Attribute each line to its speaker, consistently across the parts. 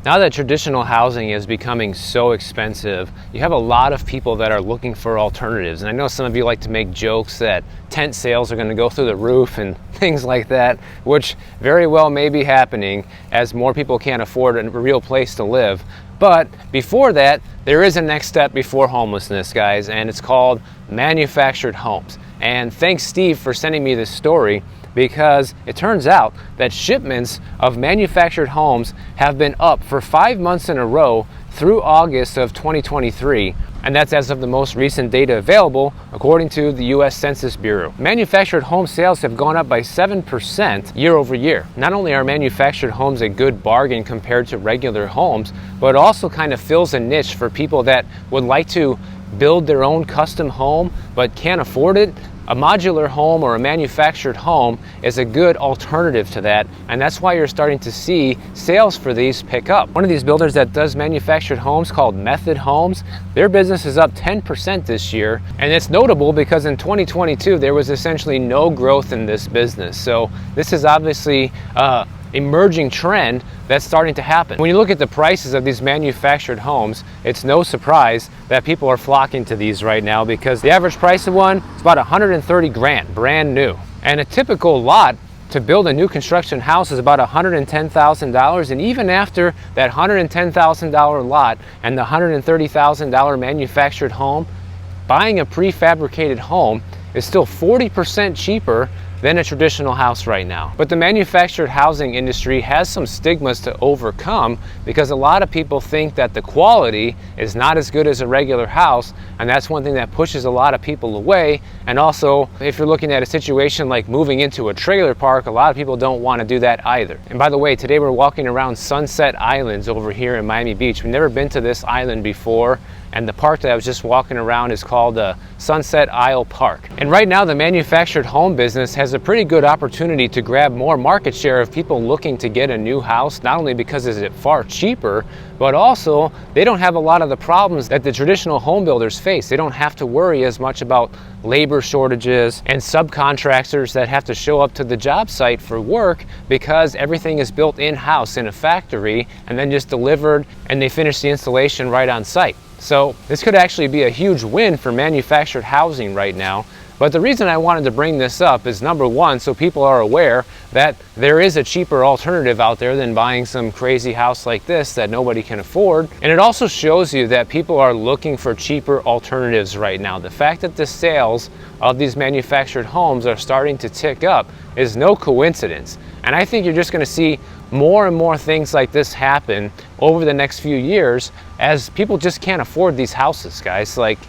Speaker 1: Now that traditional housing is becoming so expensive, you have a lot of people that are looking for alternatives. And I know some of you like to make jokes that tent sales are going to go through the roof and things like that, which very well may be happening as more people can't afford a real place to live. But before that, there is a next step before homelessness, guys, and it's called manufactured homes. And thanks, Steve, for sending me this story, because it turns out that shipments of manufactured homes have been up for 5 months in a row through August of 2023, and that's as of the most recent data available according to the US Census Bureau. Manufactured home sales have gone up by 7% year over year. Not only are manufactured homes a good bargain compared to regular homes, but it also kind of fills a niche for people that would like to build their own custom home but can't afford it. A modular home or a manufactured home is a good alternative to that, and that's why you're starting to see sales for these pick up. One of these builders that does manufactured homes, called Method Homes, their business is up 10% this year, and it's notable because in 2022 there was essentially no growth in this business. So this is obviously emerging trend that's starting to happen. When you look at the prices of these manufactured homes, it's no surprise that people are flocking to these right now, because the average price of one is about 130 grand, brand new. And a typical lot to build a new construction house is about $110,000, and even after that $110,000 lot and the $130,000 manufactured home, buying a prefabricated home is still 40% cheaper than a traditional house right now. But the manufactured housing industry has some stigmas to overcome, because a lot of people think that the quality is not as good as a regular house, and that's one thing that pushes a lot of people away. And also, if you're looking at a situation like moving into a trailer park, a lot of people don't want to do that either. And by the way, today we're walking around Sunset Islands over here in Miami Beach. We've never been to this island before, and the park that I was just walking around is called Sunset Isle Park. And right now the manufactured home business has a pretty good opportunity to grab more market share of people looking to get a new house, not only because it's far cheaper, but also they don't have a lot of the problems that the traditional home builders face. They don't have to worry as much about labor shortages and subcontractors that have to show up to the job site for work, because everything is built in-house in a factory and then just delivered, and they finish the installation right on site. So this could actually be a huge win for manufactured housing right now. But the reason I wanted to bring this up is, number one, so people are aware that there is a cheaper alternative out there than buying some crazy house like this that nobody can afford. And it also shows you that people are looking for cheaper alternatives right now. The fact that the sales of these manufactured homes are starting to tick up is no coincidence. And I think you're just going to see more and more things like this happen over the next few years, as people just can't afford these houses, guys. Like,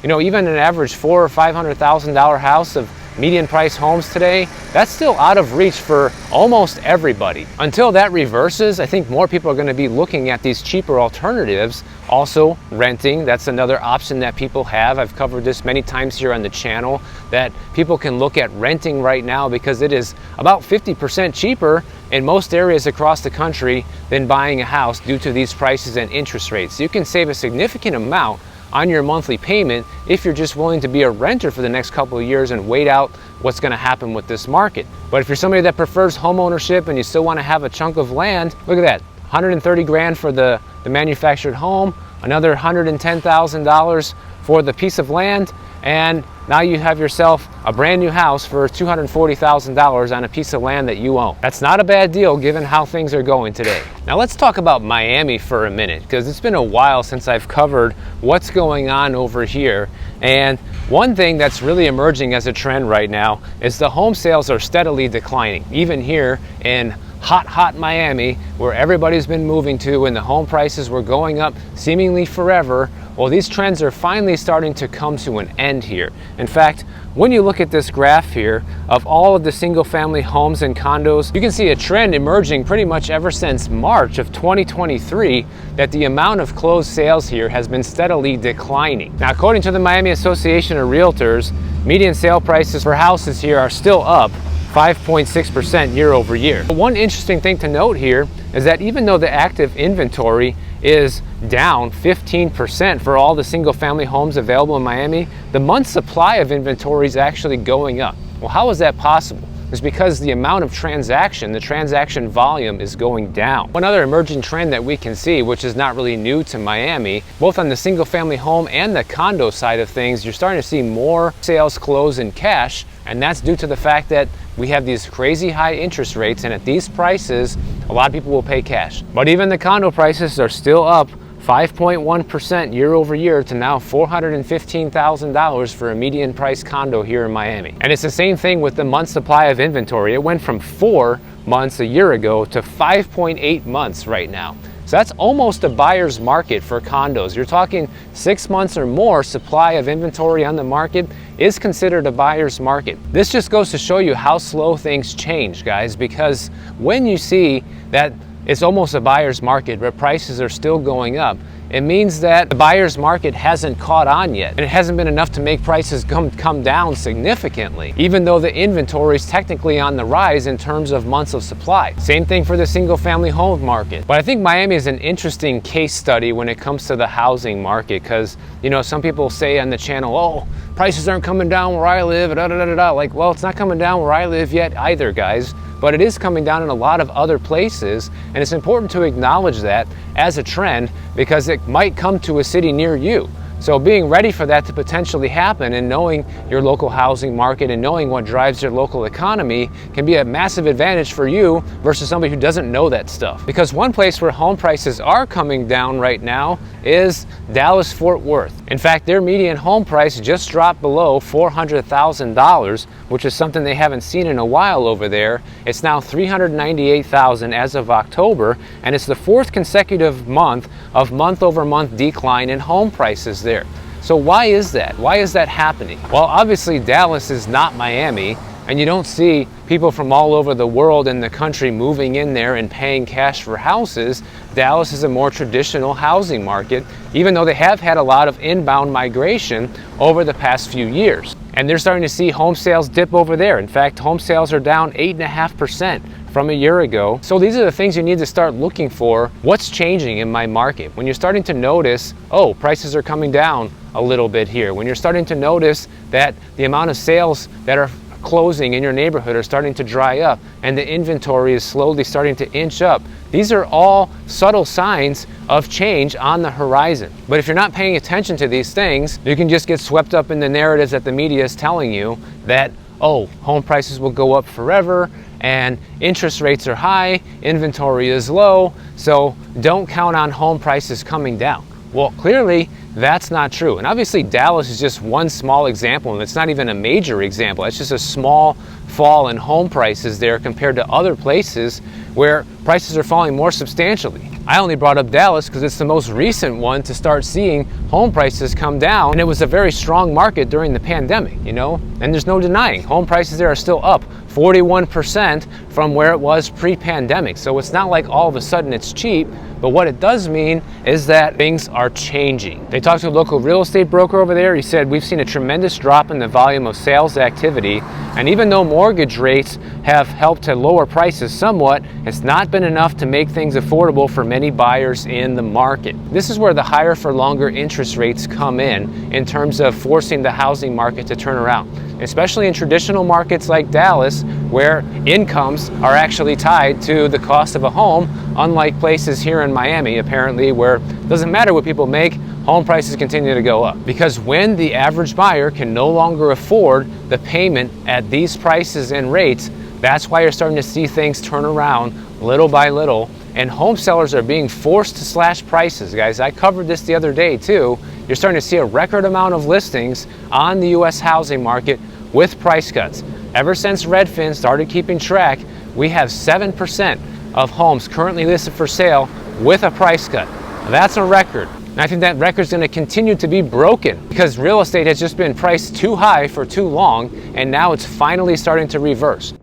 Speaker 1: you know, even an average $400,000 or $500,000 house of median price homes today, that's still out of reach for almost everybody. Until that reverses, I think more people are going to be looking at these cheaper alternatives. Also, renting, that's another option that people have. I've covered this many times here on the channel, that people can look at renting right now because it is about 50% cheaper in most areas across the country than buying a house due to these prices and interest rates. You can save a significant amount on your monthly payment if you're just willing to be a renter for the next couple of years and wait out what's going to happen with this market. But if you're somebody that prefers home ownership and you still want to have a chunk of land, look at that, 130 grand for the manufactured home, another $110,000 for the piece of land, and now you have yourself a brand new house for $240,000 on a piece of land that you own. That's not a bad deal given how things are going today. Now let's talk about Miami for a minute, because it's been a while since I've covered what's going on over here. And one thing that's really emerging as a trend right now is the home sales are steadily declining. Even here in hot Miami, where everybody's been moving to and the home prices were going up seemingly forever, well, these trends are finally starting to come to an end here. In fact, when you look at this graph here of all of the single family homes and condos, you can see a trend emerging pretty much ever since March of 2023 that the amount of closed sales here has been steadily declining. Now, according to the Miami Association of Realtors, median sale prices for houses here are still up 5.6% year over year. One interesting thing to note here is that even though the active inventory is down 15% for all the single family homes available in Miami, the month's supply of inventory is actually going up. Well, how is that possible? is because the amount of the transaction volume is going down. One other emerging trend that we can see, which is not really new to Miami, both on the single family home and the condo side of things, you're starting to see more sales close in cash, and that's due to the fact that we have these crazy high interest rates, and at these prices, a lot of people will pay cash. But even the condo prices are still up 5.1% year over year to now $415,000 for a median price condo here in Miami. And it's the same thing with the month supply of inventory. It went from 4 months a year ago to 5.8 months right now. So that's almost a buyer's market for condos. You're talking 6 months or more supply of inventory on the market is considered a buyer's market. This just goes to show you how slow things change, guys, because when you see that it's almost a buyer's market, but prices are still going up, it means that the buyer's market hasn't caught on yet, and it hasn't been enough to make prices come down significantly, even though the inventory is technically on the rise in terms of months of supply. Same thing for the single family home market. But I think Miami is an interesting case study when it comes to the housing market, because, you know, some people say on the channel, oh, prices aren't coming down where I live, da, da, da, da, da. Like, well, it's not coming down where I live yet either, guys. But it is coming down in a lot of other places, and it's important to acknowledge that as a trend because it might come to a city near you. So being ready for that to potentially happen and knowing your local housing market and knowing what drives your local economy can be a massive advantage for you versus somebody who doesn't know that stuff. Because one place where home prices are coming down right now is Dallas-Fort Worth. In fact, their median home price just dropped below $400,000, which is something they haven't seen in a while over there. It's now $398,000 as of October, and it's the 4th consecutive month of month-over-month decline in home prices there. So why is that? Why is that happening? Well, obviously Dallas is not Miami, and you don't see people from all over the world and the country moving in there and paying cash for houses. Dallas is a more traditional housing market, even though they have had a lot of inbound migration over the past few years. And they're starting to see home sales dip over there. In fact, home sales are down 8.5% from a year ago. So these are the things you need to start looking for. What's changing in my market? When you're starting to notice, oh, prices are coming down a little bit here. When you're starting to notice that the amount of sales that are closing in your neighborhood are starting to dry up and the inventory is slowly starting to inch up. These are all subtle signs of change on the horizon. But if you're not paying attention to these things, you can just get swept up in the narratives that the media is telling you that, oh, home prices will go up forever and interest rates are high, inventory is low, so don't count on home prices coming down. Well, clearly that's not true. And obviously Dallas is just one small example, and it's not even a major example. It's just a small fall in home prices there compared to other places where prices are falling more substantially. I only brought up Dallas because it's the most recent one to start seeing home prices come down, and it was a very strong market during the pandemic, you know, and there's no denying home prices there are still up 41% from where it was pre-pandemic. So it's not like all of a sudden it's cheap, but what it does mean is that things are changing. They talked to a local real estate broker over there. He said, we've seen a tremendous drop in the volume of sales activity, and even though mortgage rates have helped to lower prices somewhat, it's not been enough to make things affordable for many buyers in the market. This is where the higher for longer interest rates come in terms of forcing the housing market to turn around, especially in traditional markets like Dallas, where incomes are actually tied to the cost of a home, unlike places here in Miami, apparently, where it doesn't matter what people make, home prices continue to go up. Because when the average buyer can no longer afford the payment at these prices and rates, that's why you're starting to see things turn around little by little, and home sellers are being forced to slash prices, guys. I covered this the other day too. You're starting to see a record amount of listings on the US housing market with price cuts. Ever since Redfin started keeping track, we have 7% of homes currently listed for sale with a price cut. That's a record. And I think that record is going to continue to be broken because real estate has just been priced too high for too long, and now it's finally starting to reverse.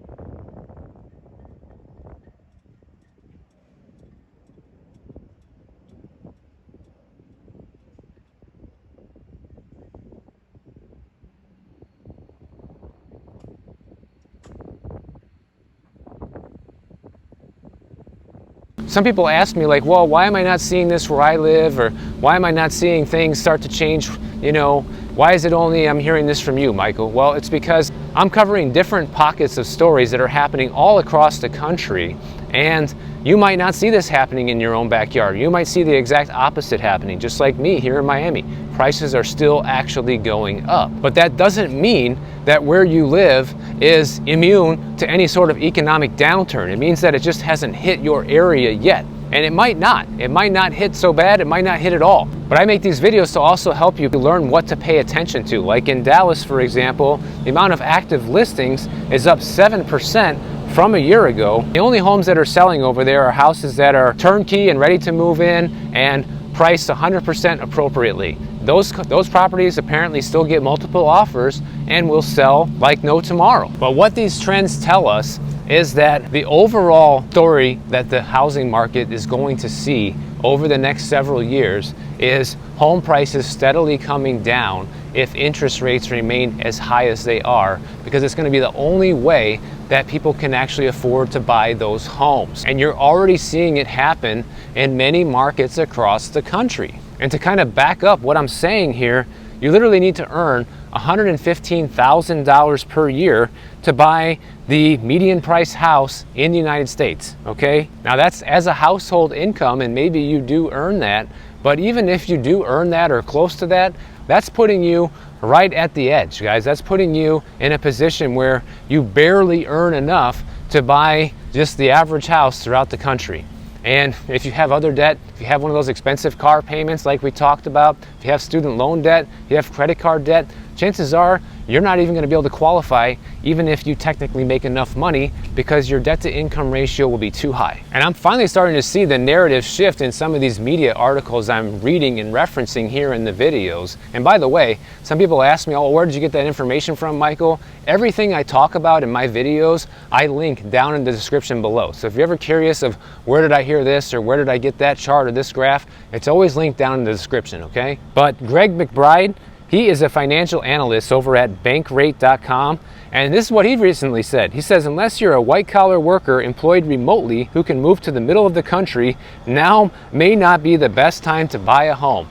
Speaker 1: Some people ask me, like, well, why am I not seeing this where I live, or why am I not seeing things start to change, you know, Why is it only I'm hearing this from you, Michael? Well, it's because I'm covering different pockets of stories that are happening all across the country, and you might not see this happening in your own backyard. You might see the exact opposite happening, just like me here in Miami. Prices are still actually going up. But that doesn't mean that where you live is immune to any sort of economic downturn. It means that it just hasn't hit your area yet. And it might not. It might not hit so bad, it might not hit at all. But I make these videos to also help you learn what to pay attention to. Like in Dallas, for example, the amount of active listings is up 7% from a year ago. The only homes that are selling over there are houses that are turnkey and ready to move in and priced 100% appropriately. Those properties apparently still get multiple offers and will sell like no tomorrow. But what these trends tell us is that the overall story that the housing market is going to see over the next several years is home prices steadily coming down if interest rates remain as high as they are, because it's going to be the only way that people can actually afford to buy those homes. And you're already seeing it happen in many markets across the country. And to kind of back up what I'm saying here, you literally need to earn $115,000 per year to buy the median price house in the United States, okay? Now that's as a household income, and maybe you do earn that, but even if you do earn that or close to that, that's putting you right at the edge, guys. That's putting you in a position where you barely earn enough to buy just the average house throughout the country. And if you have other debt, if you have one of those expensive car payments like we talked about, if you have student loan debt, if you have credit card debt, chances are you're not even going to be able to qualify even if you technically make enough money, because your debt to income ratio will be too high. And I'm finally starting to see the narrative shift in some of these media articles I'm reading and referencing here in the videos. And by the way, some people ask me, oh, where did you get that information from, Michael? Everything I talk about in my videos, I link down in the description below. So if you're ever curious of where did I hear this, or where did I get that chart or this graph, it's always linked down in the description, okay? But Greg McBride, he is a financial analyst over at bankrate.com, and this is what he recently said. He says, unless you're a white-collar worker employed remotely who can move to the middle of the country, now may not be the best time to buy a home.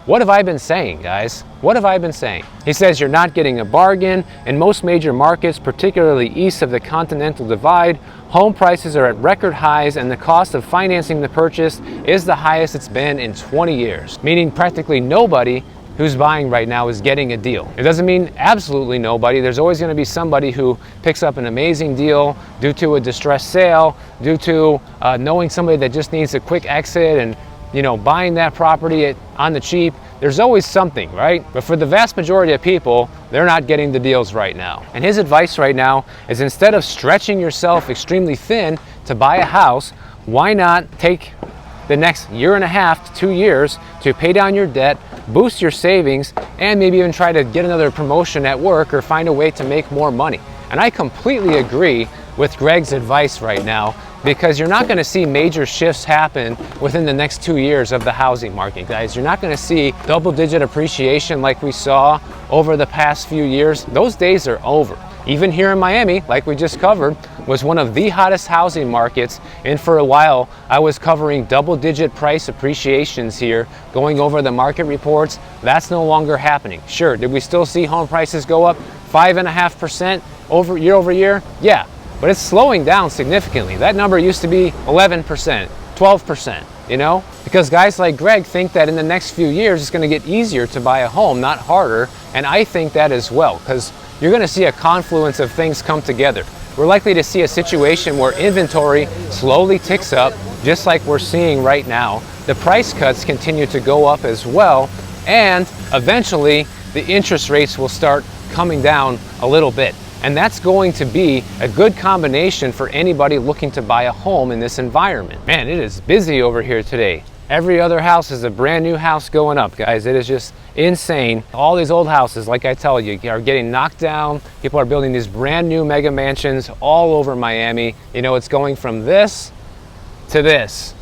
Speaker 1: What have I been saying, guys? What have I been saying? He says you're not getting a bargain. In most major markets, particularly east of the Continental Divide, home prices are at record highs, and the cost of financing the purchase is the highest it's been in 20 years, meaning practically nobody who's buying right now is getting a deal. It doesn't mean absolutely nobody. There's always going to be somebody who picks up an amazing deal due to a distressed sale, due to knowing somebody that just needs a quick exit and, you know, buying that property on the cheap. There's always something, right? But for the vast majority of people, they're not getting the deals right now. And his advice right now is, instead of stretching yourself extremely thin to buy a house, why not take the next year and a half to 2 years to pay down your debt, boost your savings, and maybe even try to get another promotion at work or find a way to make more money. And I completely agree with Greg's advice right now, because you're not going to see major shifts happen within the next 2 years of the housing market, guys. You're not going to see double-digit appreciation like we saw over the past few years. Those days are over. Even here in Miami, like we just covered, was one of the hottest housing markets, and for a while I was covering double-digit price appreciations here, going over the market reports. That's no longer happening. Sure, did we still see home prices go up 5.5% year over year? Yeah, but it's slowing down significantly. That number used to be 11%, 12%, you know? Because guys like Greg think that in the next few years it's going to get easier to buy a home, not harder, and I think that as well, because you're going to see a confluence of things come together. We're likely to see a situation where inventory slowly ticks up, just like we're seeing right now. The price cuts continue to go up as well, and eventually the interest rates will start coming down a little bit. And that's going to be a good combination for anybody looking to buy a home in this environment. Man, it is busy over here today. Every other house is a brand new house going up, guys. It is just insane. All these old houses, like I tell you, are getting knocked down. People are building these brand new mega mansions all over Miami. You know, it's going from this to this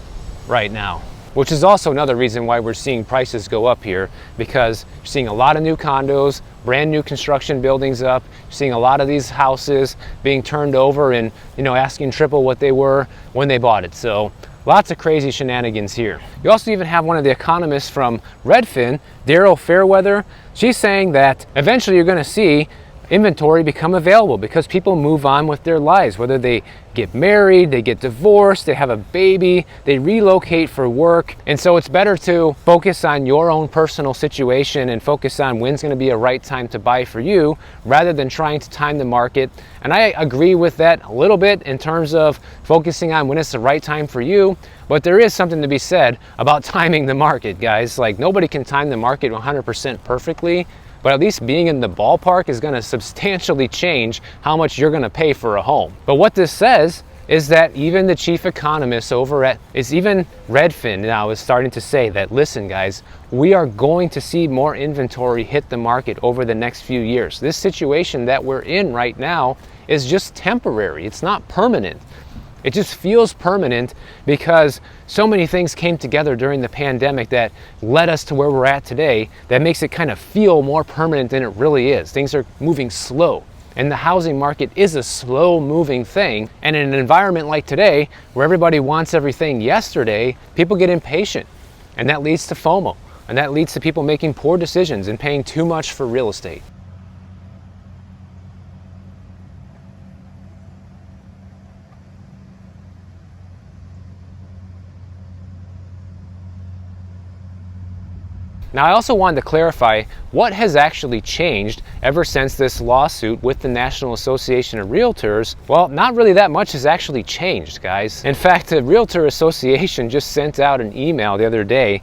Speaker 1: right now, which is also another reason why we're seeing prices go up here, because you're seeing a lot of new condos, brand new construction buildings up. You're seeing a lot of these houses being turned over and, you know, asking triple what they were when they bought it. So Lots of crazy shenanigans here. You also even have one of the economists from Redfin, Daryl Fairweather. She's saying that eventually you're going to see inventory become available because people move on with their lives, whether they get married, they get divorced, they have a baby, they relocate for work. And so it's better to focus on your own personal situation and focus on when's going to be a right time to buy for you rather than trying to time the market. And I agree with that a little bit in terms of focusing on when it's the right time for you. But there is something to be said about timing the market, guys. Like, nobody can time the market 100% perfectly. But at least being in the ballpark is going to substantially change how much you're going to pay for a home. But what this says is that even the chief economist over at, even Redfin now is starting to say that, listen guys, we are going to see more inventory hit the market over the next few years. This situation that we're in right now is just temporary. It's not permanent. It just feels permanent because so many things came together during the pandemic that led us to where we're at today that makes it kind of feel more permanent than it really is. Things are moving slow, and the housing market is a slow moving thing. And in an environment like today where everybody wants everything yesterday, people get impatient, and that leads to FOMO, and that leads to people making poor decisions and paying too much for real estate. Now, I also wanted to clarify what has actually changed ever since this lawsuit with the National Association of Realtors. Well, not really that much has actually changed, guys. In fact, the Realtor Association just sent out an email the other day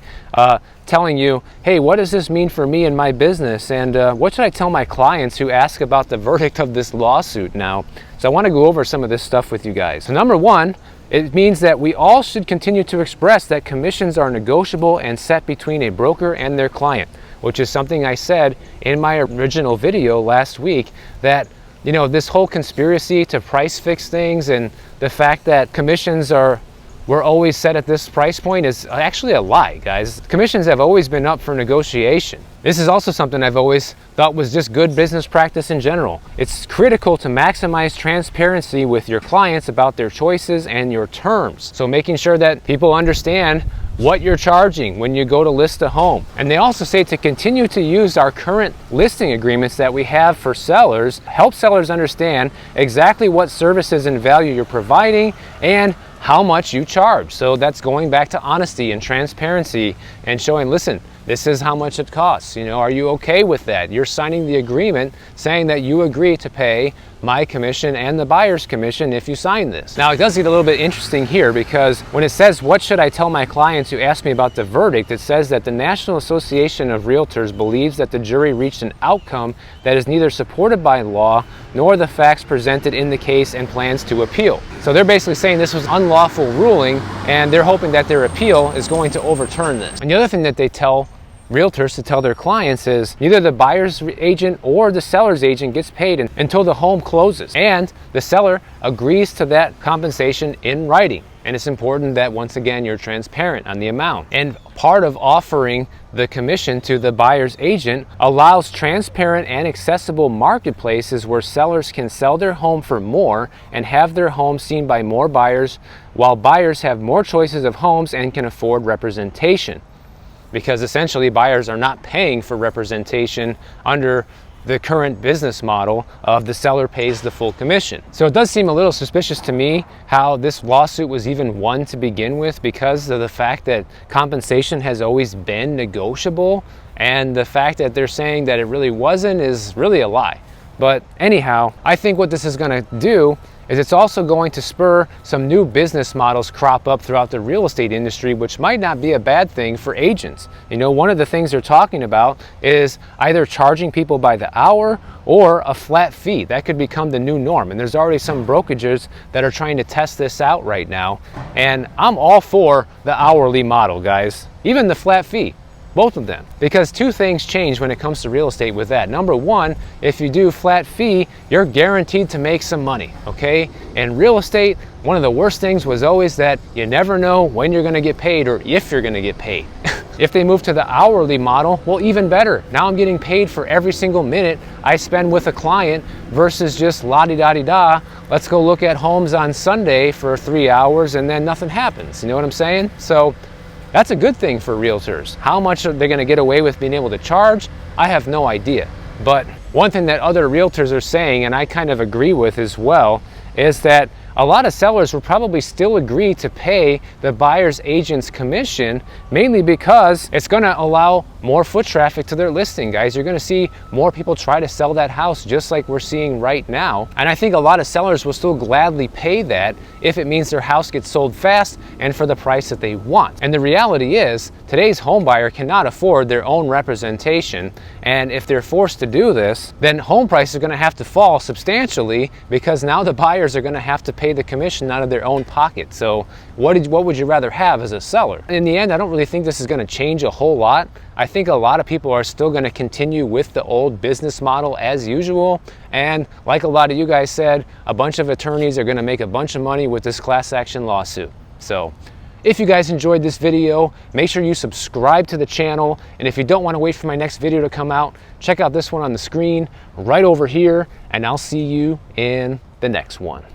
Speaker 1: telling you, hey, what does this mean for me and my business? And what should I tell my clients who ask about the verdict of this lawsuit now? So I want to go over some of this stuff with you guys. So number one, it means that we all should continue to express that commissions are negotiable and set between a broker and their client, which is something I said in my original video last week, that, you know, this whole conspiracy to price fix things and the fact that commissions were always set at this price point is actually a lie, guys. Commissions have always been up for negotiation. This is also something I've always thought was just good business practice in general. It's critical to maximize transparency with your clients about their choices and your terms. So making sure that people understand what you're charging when you go to list a home. And they also say to continue to use our current listing agreements that we have for sellers, help sellers understand exactly what services and value you're providing and how much you charge. So that's going back to honesty and transparency and showing, listen, this is how much it costs. You know, are you okay with that? You're signing the agreement saying that you agree to pay my commission and the buyer's commission if you sign this. Now, it does get a little bit interesting here because when it says, what should I tell my clients who ask me about the verdict, it says that the National Association of Realtors believes that the jury reached an outcome that is neither supported by law nor the facts presented in the case and plans to appeal. So they're basically saying this was unlawful ruling and they're hoping that their appeal is going to overturn this. And the other thing that they tell realtors to tell their clients is neither the buyer's agent or the seller's agent gets paid until the home closes, and the seller agrees to that compensation in writing. And it's important that, once again, you're transparent on the amount. And part of offering the commission to the buyer's agent allows transparent and accessible marketplaces where sellers can sell their home for more and have their home seen by more buyers, while buyers have more choices of homes and can afford representation. Because essentially buyers are not paying for representation under the current business model of the seller pays the full commission. So it does seem a little suspicious to me how this lawsuit was even won to begin with, because of the fact that compensation has always been negotiable, and the fact that they're saying that it really wasn't is really a lie. But anyhow, I think what this is going to do is it's also going to spur some new business models crop up throughout the real estate industry, which might not be a bad thing for agents. You know, one of the things they're talking about is either charging people by the hour or a flat fee. That could become the new norm. And there's already some brokerages that are trying to test this out right now. And I'm all for the hourly model, guys, even the flat fee. Both of them, because two things change when it comes to real estate with that. Number one, if you do flat fee, you're guaranteed to make some money, okay? In real estate, one of the worst things was always that you never know when you're gonna get paid or if you're gonna get paid. If they move to the hourly model, well, even better. Now I'm getting paid for every single minute I spend with a client versus just la-di-da-di-da. Let's go look at homes on Sunday for 3 hours and then nothing happens. You know what I'm saying? So that's a good thing for realtors. How much are they going to get away with being able to charge? I have no idea. But one thing that other realtors are saying, and I kind of agree with as well, is that a lot of sellers will probably still agree to pay the buyer's agent's commission, mainly because it's going to allow more foot traffic to their listing, guys. You're going to see more people try to sell that house, just like we're seeing right now. And I think a lot of sellers will still gladly pay that if it means their house gets sold fast and for the price that they want. And the reality is, today's home buyer cannot afford their own representation. And if they're forced to do this, then home prices are going to have to fall substantially, because now the buyers are going to have to pay the commission out of their own pocket. So what would you rather have as a seller? In the end, I don't really think this is going to change a whole lot. I think a lot of people are still going to continue with the old business model as usual. And like a lot of you guys said, a bunch of attorneys are going to make a bunch of money with this class action lawsuit. So if you guys enjoyed this video, make sure you subscribe to the channel. And if you don't want to wait for my next video to come out, check out this one on the screen right over here, and I'll see you in the next one.